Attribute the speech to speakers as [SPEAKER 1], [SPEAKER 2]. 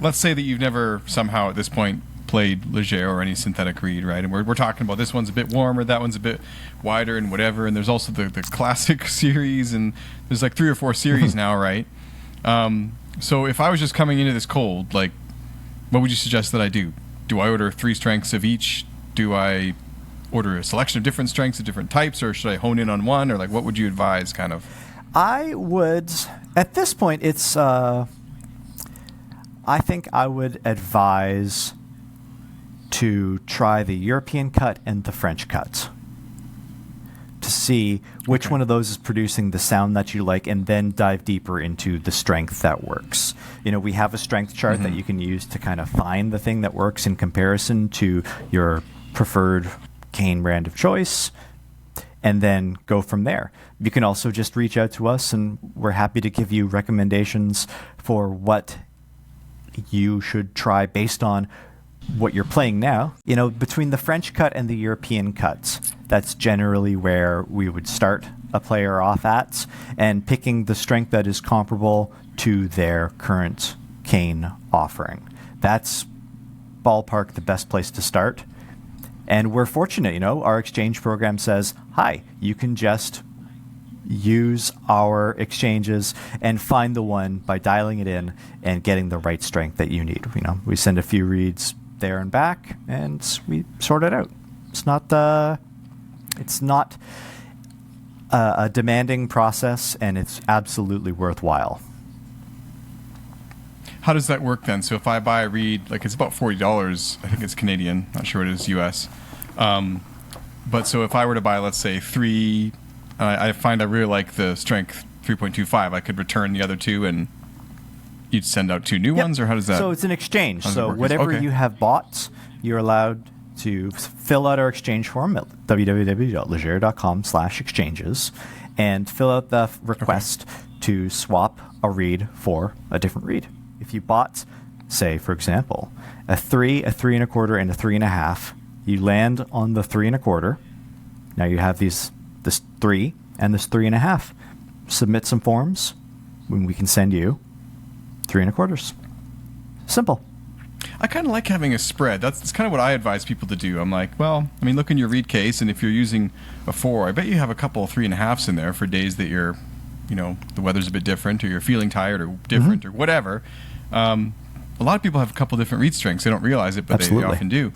[SPEAKER 1] let's say that you've never somehow at this point played Leger or any synthetic reed, right? And we're talking about this one's a bit warmer, that one's a bit wider and whatever, and there's also the classic series, and there's like 3 or 4 series now, right? So if I was just coming into this cold, like, what would you suggest that I do? Do I order 3 strengths of each? Do I order a selection of different strengths of different types, or should I hone in on one, or like what would you advise, kind of?
[SPEAKER 2] I would, at this point, it's, I think I would advise to try the European cut and the French cut to see which one of those is producing the sound that you like, and then dive deeper into the strength that works. You know, we have a strength chart that you can use to kind of find the thing that works in comparison to your preferred cane brand of choice, and then go from there. You can also just reach out to us, and we're happy to give you recommendations for what you should try based on what you're playing now. You know, between the French cut and the European cuts, that's generally where we would start a player off at, and picking the strength that is comparable to their current cane offering. That's ballpark the best place to start. And we're fortunate, you know, our exchange program says, hi, you can just use our exchanges and find the one by dialing it in and getting the right strength that you need. You know, we send a few reads there and back, and we sort it out. It's not a demanding process, and it's absolutely worthwhile.
[SPEAKER 1] How does that work then? So if I buy a reed, like it's about $40, I think it's Canadian, not sure what it is US. But so if I were to buy, let's say 3, I find I really like the strength 3.25, I could return the other 2 and you'd send out 2 new ones, or how does that?
[SPEAKER 2] So it's an exchange. So whatever you have bought, you're allowed to fill out our exchange form at www.leger.com/exchanges and fill out the request to swap a reed for a different reed. If you bought, say, for example, a 3, a 3 1/4, and a 3 1/2, you land on the 3 1/4. Now you have this 3 and this 3 1/2. Submit some forms, when we can send you 3 1/4. Simple.
[SPEAKER 1] I kind of like having a spread. That's kind of what I advise people to do. I'm like, well, I mean, look in your reed case, and if you're using a 4, I bet you have a couple of 3 1/2s in there for days that you're, you know, the weather's a bit different, or you're feeling tired or different or whatever. A lot of people have a couple different reed strengths. They don't realize it, but they often do.